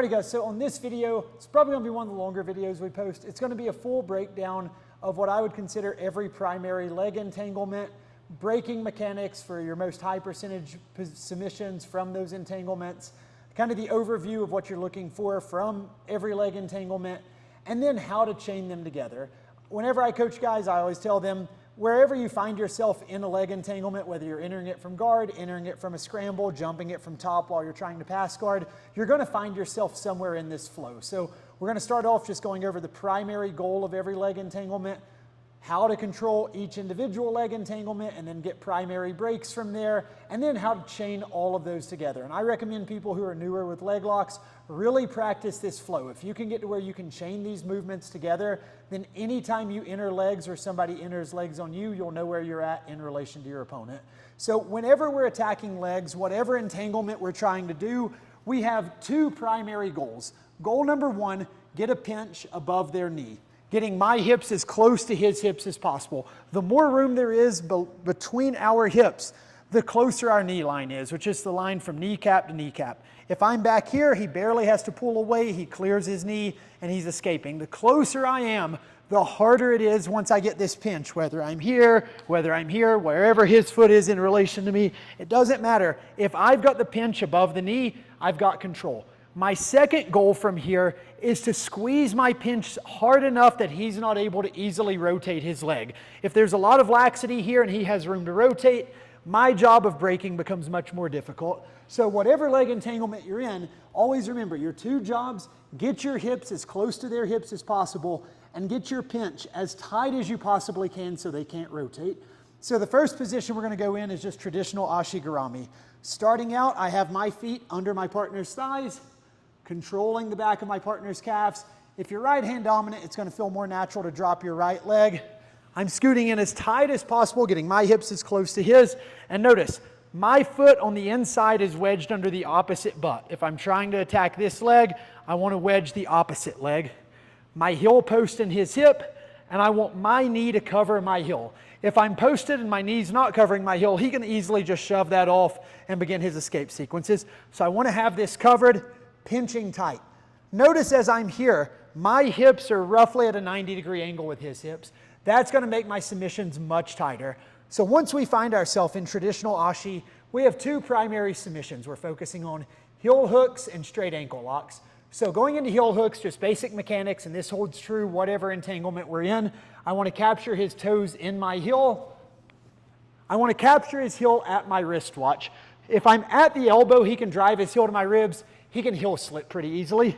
Alrighty guys, so on this video, it's probably going to be one of the longer videos we post. It's going to be a full breakdown of what I would consider every primary leg entanglement, braking mechanics for your most high percentage submissions from those entanglements, kind of the overview of what you're looking for from every leg entanglement, and then how to chain them together. Whenever I coach guys, I always tell them, wherever you find yourself in a leg entanglement, whether you're entering it from guard, entering it from a scramble, jumping it from top while you're trying to pass guard, you're going to find yourself somewhere in this flow. So we're going to start off just going over the primary goal of every leg entanglement, how to control each individual leg entanglement and then get primary breaks from there, and then how to chain all of those together. And I recommend people who are newer with leg locks really practice this flow. If you can get to where you can chain these movements together, then anytime you enter legs or somebody enters legs on you, you'll know where you're at in relation to your opponent. So whenever we're attacking legs, whatever entanglement we're trying to do, we have two primary goals. Goal number one, get a pinch above their knee, getting my hips as close to his hips as possible. The more room there is between our hips, the closer our knee line is, which is the line from kneecap to kneecap. If I'm back here, he barely has to pull away, he clears his knee, and he's escaping. The closer I am, the harder it is once I get this pinch, whether I'm here, wherever his foot is in relation to me, it doesn't matter. If I've got the pinch above the knee, I've got control. My second goal from here is to squeeze my pinch hard enough that he's not able to easily rotate his leg. If there's a lot of laxity here and he has room to rotate, my job of braking becomes much more difficult. So whatever leg entanglement you're in, always remember your two jobs: get your hips as close to their hips as possible and get your pinch as tight as you possibly can so they can't rotate. So the first position we're going to go in is just traditional ashigarami. Starting out, I have my feet under my partner's thighs, controlling the back of my partner's calves. If you're right hand dominant, it's going to feel more natural to drop your right leg. I'm scooting in as tight as possible, getting my hips as close to his. And notice, my foot on the inside is wedged under the opposite butt. If I'm trying to attack this leg, I want to wedge the opposite leg. My heel post in his hip, and I want my knee to cover my heel. If I'm posted and my knee's not covering my heel, he can easily just shove that off and begin his escape sequences. So I want to have this covered, pinching tight. Notice as I'm here, my hips are roughly at a 90-degree angle with his hips. That's going to make my submissions much tighter. So once we find ourselves in traditional ashi, we have two primary submissions. We're focusing on heel hooks and straight ankle locks. So going into heel hooks, just basic mechanics, and this holds true whatever entanglement we're in. I want to capture his toes in my heel. I want to capture his heel at my wristwatch. If I'm at the elbow, he can drive his heel to my ribs. He can heel slip pretty easily.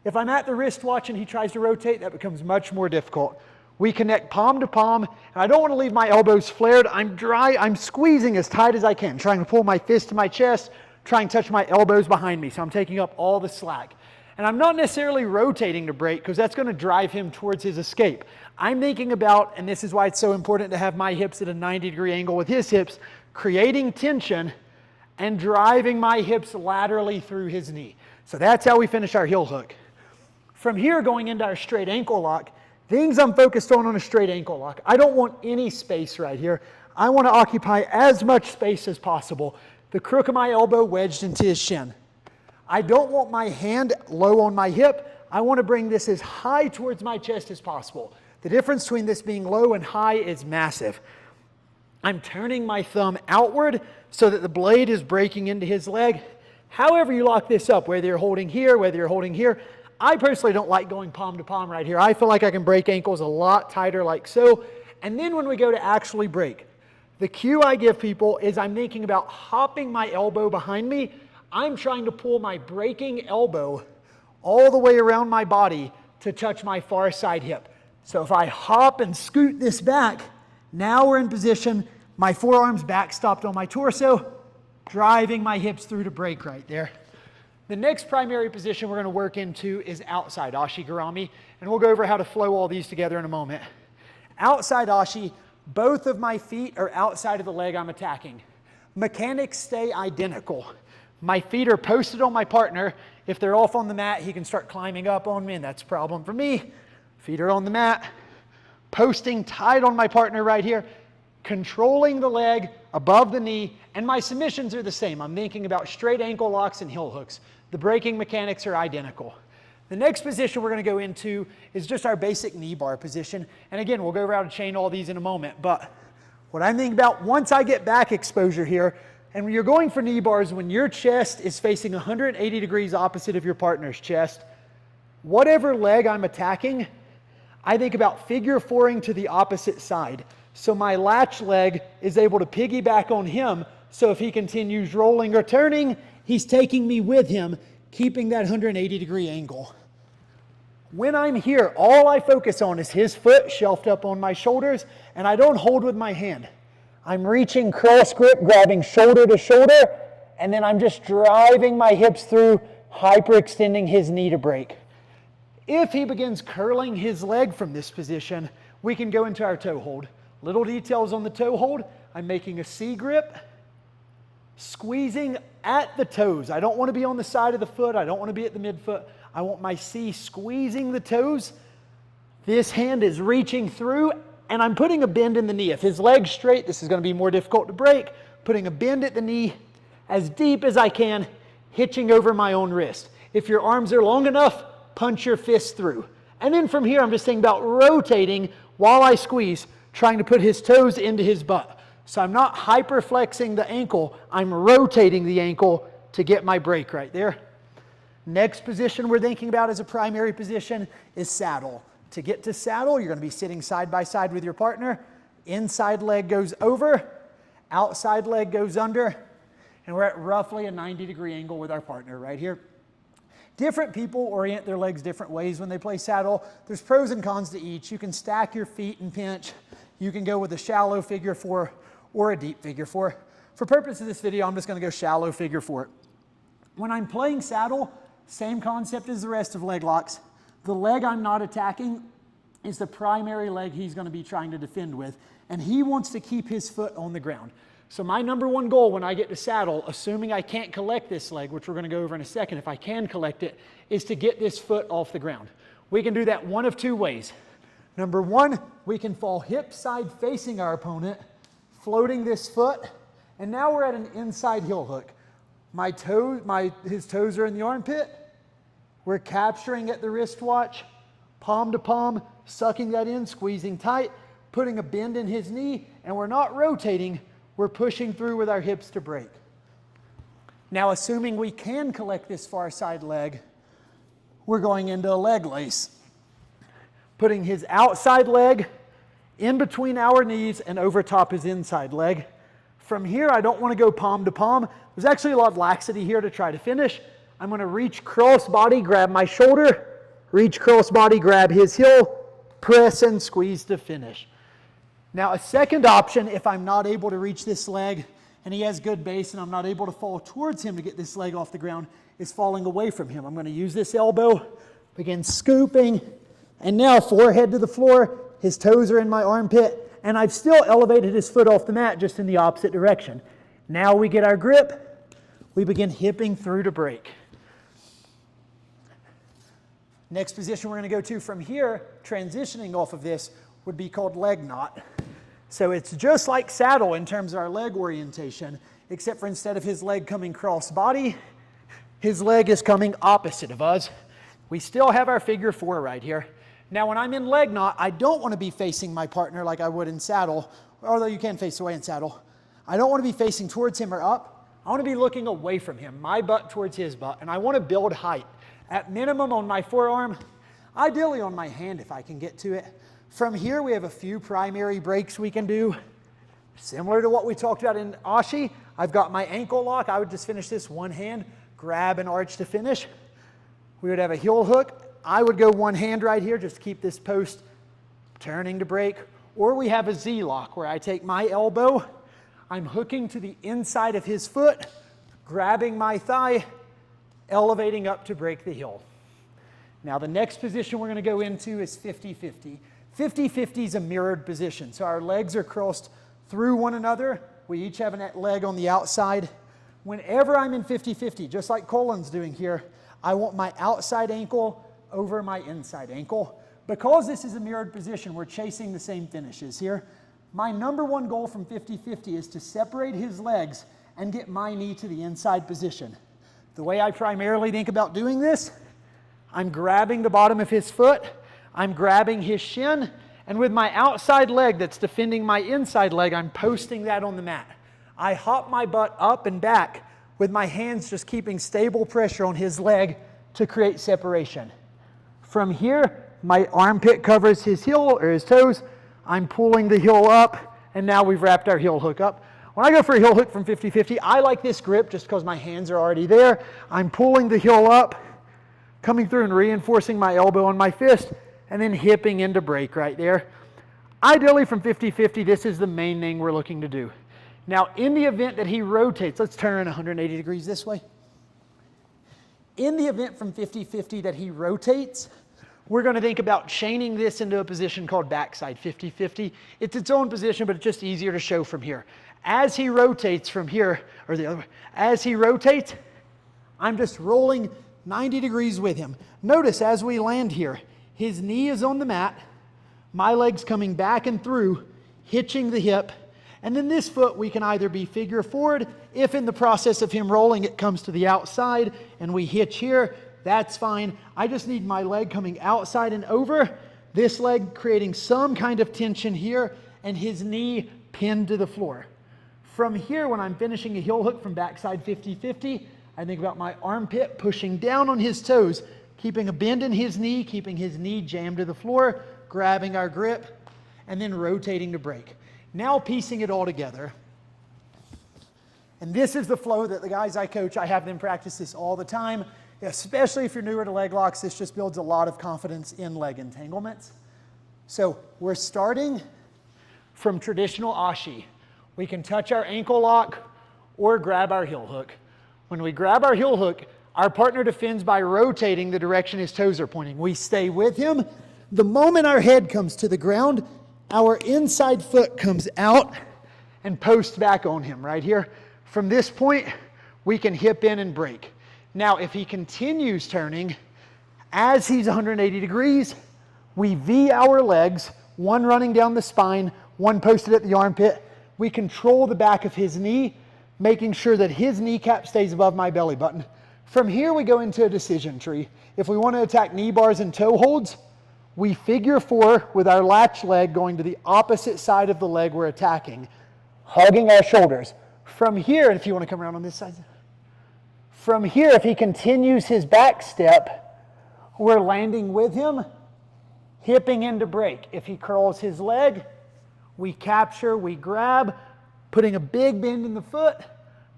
If I'm at the wristwatch and he tries to rotate, that becomes much more difficult. We connect palm to palm, and I don't want to leave my elbows flared. I'm squeezing as tight as I can, trying to pull my fist to my chest, trying to touch my elbows behind me, so I'm taking up all the slack. And I'm not necessarily rotating to break, because that's going to drive him towards his escape. I'm thinking about, and this is why it's so important to have my hips at a 90-degree angle with his hips, creating tension and driving my hips laterally through his knee. So that's how we finish our heel hook. From here, going into our straight ankle lock, things I'm focused on a straight ankle lock. I don't want any space right here. I want to occupy as much space as possible. The crook of my elbow wedged into his shin. I don't want my hand low on my hip. I want to bring this as high towards my chest as possible. The difference between this being low and high is massive. I'm turning my thumb outward so that the blade is breaking into his leg. However you lock this up, whether you're holding here, whether you're holding here, I personally don't like going palm to palm right here. I feel like I can break ankles a lot tighter like so. And then when we go to actually break, the cue I give people is I'm thinking about hopping my elbow behind me. I'm trying to pull my breaking elbow all the way around my body to touch my far side hip. So if I hop and scoot this back, now we're in position, my forearm's backstopped on my torso, driving my hips through to break right there. The next primary position we're going to work into is outside ashigarami, and we'll go over how to flow all these together in a moment. Outside ashi, both of my feet are outside of the leg I'm attacking. Mechanics stay identical. My feet are posted on my partner. If they're off on the mat, he can start climbing up on me, and that's a problem for me. Feet are on the mat, posting tight on my partner right here, controlling the leg above the knee, And my submissions are the same. I'm thinking about straight ankle locks and heel hooks. The braking mechanics are identical. The next position we're going to go into is just our basic knee bar position. And again, we'll go around and chain all these in a moment. But what I'm thinking about, once I get back exposure here, and when you're going for knee bars, when your chest is facing 180 degrees opposite of your partner's chest, whatever leg I'm attacking, I think about figure fouring to the opposite side. So my latch leg is able to piggyback on him, so if he continues rolling or turning, he's taking me with him, keeping that 180 degree angle. When I'm here, all I focus on is his foot shelved up on my shoulders, and I don't hold with my hand. I'm reaching cross grip, grabbing shoulder to shoulder, and then I'm just driving my hips through, hyperextending his knee to break. If he begins curling his leg from this position, we can go into our toe hold. Little details on the toe hold. I'm making a C grip, squeezing at the toes. I don't want to be on the side of the foot. I don't want to be at the midfoot. I want my C squeezing the toes. This hand is reaching through, and I'm putting a bend in the knee. If his leg's straight, this is going to be more difficult to break. Putting a bend at the knee as deep as I can, hitching over my own wrist. If your arms are long enough, punch your fist through. And then from here, I'm just thinking about rotating while I squeeze, trying to put his toes into his butt. So I'm not hyperflexing the ankle, I'm rotating the ankle to get my break right there. Next position we're thinking about as a primary position is saddle. To get to saddle, you're going to be sitting side by side with your partner. Inside leg goes over, outside leg goes under, and we're at roughly a 90 degree angle with our partner right here. Different people orient their legs different ways when they play saddle. There's pros and cons to each. You can stack your feet and pinch. You can go with a shallow figure four or a deep figure four. For purpose of this video, I'm just going to go shallow figure four. When I'm playing saddle, same concept as the rest of leg locks. The leg I'm not attacking is the primary leg he's going to be trying to defend with, and he wants to keep his foot on the ground. So my number one goal when I get to saddle, assuming I can't collect this leg, which we're going to go over in a second, if I can collect it, is to get this foot off the ground. We can do that one of two ways. Number one, we can fall hip side facing our opponent, floating this foot, and now we're at an inside heel hook. His toes are in the armpit. We're capturing at the wristwatch, palm to palm, sucking that in, squeezing tight, putting a bend in his knee, and we're not rotating. We're pushing through with our hips to break. Now, assuming we can collect this far side leg, we're going into a leg lace. Putting his outside leg in between our knees and over top his inside leg. From here, I don't want to go palm to palm. There's actually a lot of laxity here to try to finish. I'm going to reach cross body, grab my shoulder, reach cross body, grab his heel, press and squeeze to finish. Now, a second option, if I'm not able to reach this leg and he has good base and I'm not able to fall towards him to get this leg off the ground, is falling away from him. I'm going to use this elbow, begin scooping, and now forehead to the floor, his toes are in my armpit, and I've still elevated his foot off the mat just in the opposite direction. Now we get our grip, we begin hipping through to break. Next position we're going to go to from here, transitioning off of this, would be called leg knot. So it's just like saddle in terms of our leg orientation, except for instead of his leg coming cross body, his leg is coming opposite of us. We still have our figure four right here. Now when I'm in leg knot, I don't want to be facing my partner like I would in saddle, although you can face away in saddle. I don't want to be facing towards him or up. I want to be looking away from him, my butt towards his butt, and I want to build height. At minimum on my forearm, ideally on my hand if I can get to it. From here, we have a few primary breaks we can do. Similar to what we talked about in Ashi, I've got my ankle lock. I would just finish this one hand, grab an arch to finish. We would have a heel hook. I would go one hand right here, just to keep this post turning to break. Or we have a Z lock, where I take my elbow, I'm hooking to the inside of his foot, grabbing my thigh, elevating up to break the heel. Now the next position we're going to go into is 50-50. 50-50 is a mirrored position. So our legs are crossed through one another. We each have a leg on the outside. Whenever I'm in 50-50, just like Colin's doing here, I want my outside ankle over my inside ankle. Because this is a mirrored position, we're chasing the same finishes here. My number one goal from 50-50 is to separate his legs and get my knee to the inside position. The way I primarily think about doing this, I'm grabbing the bottom of his foot, I'm grabbing his shin, and with my outside leg that's defending my inside leg, I'm posting that on the mat. I hop my butt up and back with my hands just keeping stable pressure on his leg to create separation. From here, my armpit covers his heel or his toes. I'm pulling the heel up, and now we've wrapped our heel hook up. When I go for a heel hook from 50-50, I like this grip just because my hands are already there. I'm pulling the heel up, coming through and reinforcing my elbow and my fist, and then hipping into break right there. Ideally from 50-50, this is the main thing we're looking to do. Now, in the event that he rotates, let's turn 180 degrees this way. In the event from 50-50 that he rotates, we're going to think about chaining this into a position called backside 50-50. It's its own position, but it's just easier to show from here. As he rotates from here, or the other way, as he rotates, I'm just rolling 90 degrees with him. Notice as we land here, his knee is on the mat, my leg's coming back and through, hitching the hip, and then this foot we can either be figure forward, if in the process of him rolling it comes to the outside and we hitch here, that's fine. I just need my leg coming outside and over, this leg creating some kind of tension here, and his knee pinned to the floor. From here, when I'm finishing a heel hook from backside 50-50, I think about my armpit pushing down on his toes, keeping a bend in his knee, keeping his knee jammed to the floor, grabbing our grip, and then rotating to break. Now piecing it all together. And this is the flow that the guys I coach, I have them practice this all the time, especially if you're newer to leg locks. This just builds a lot of confidence in leg entanglements. So we're starting from traditional ashi. We can touch our ankle lock or grab our heel hook. When we grab our heel hook, our partner defends by rotating the direction his toes are pointing. We stay with him. The moment our head comes to the ground, our inside foot comes out and posts back on him right here. From this point, we can hip in and break. Now, if he continues turning, as he's 180 degrees, we V our legs, one running down the spine, one posted at the armpit. We control the back of his knee, making sure that his kneecap stays above my belly button. From here, we go into a decision tree. If we want to attack knee bars and toe holds, we figure four with our latch leg going to the opposite side of the leg we're attacking, hugging our shoulders. From here, if you want to come around on this side, from here, if he continues his back step, we're landing with him, hipping into break. If he curls his leg, we capture, we grab, putting a big bend in the foot,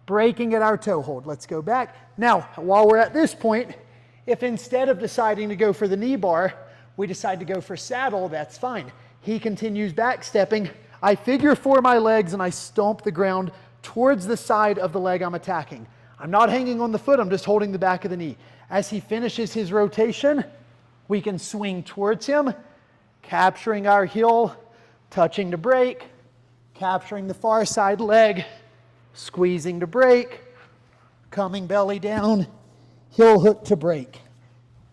breaking at our toe hold. Let's go back. Now, while we're at this point, if instead of deciding to go for the knee bar, we decide to go for saddle, that's fine. He continues back stepping. I figure four my legs and I stomp the ground towards the side of the leg I'm attacking. I'm not hanging on the foot, I'm just holding the back of the knee. As he finishes his rotation, we can swing towards him, capturing our heel, touching to break, capturing the far side leg, squeezing to break, coming belly down, heel hook to break.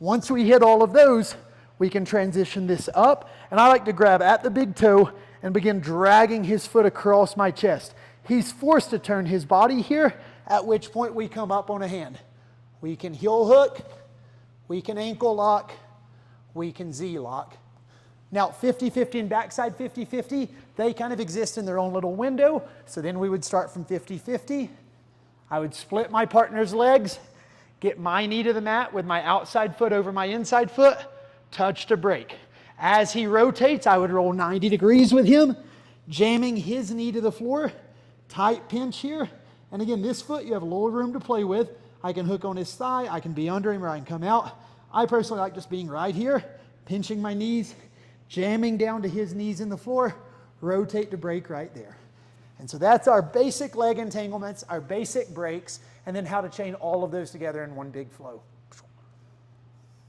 Once we hit all of those, we can transition this up, and I like to grab at the big toe and begin dragging his foot across my chest. He's forced to turn his body here, at which point we come up on a hand. We can heel hook, we can ankle lock, we can Z lock. Now 50-50 and backside 50-50, they kind of exist in their own little window. So then we would start from 50-50. I would split my partner's legs, get my knee to the mat with my outside foot over my inside foot, touch to break. As he rotates, I would roll 90 degrees with him, jamming his knee to the floor, tight pinch here. And again, this foot you have a little room to play with. I can hook on his thigh, I can be under him, or I can come out. I personally like just being right here, pinching my knees, jamming down to his knees in the floor, rotate to break right there. And so that's our basic leg entanglements, our basic breaks, and then how to chain all of those together in one big flow.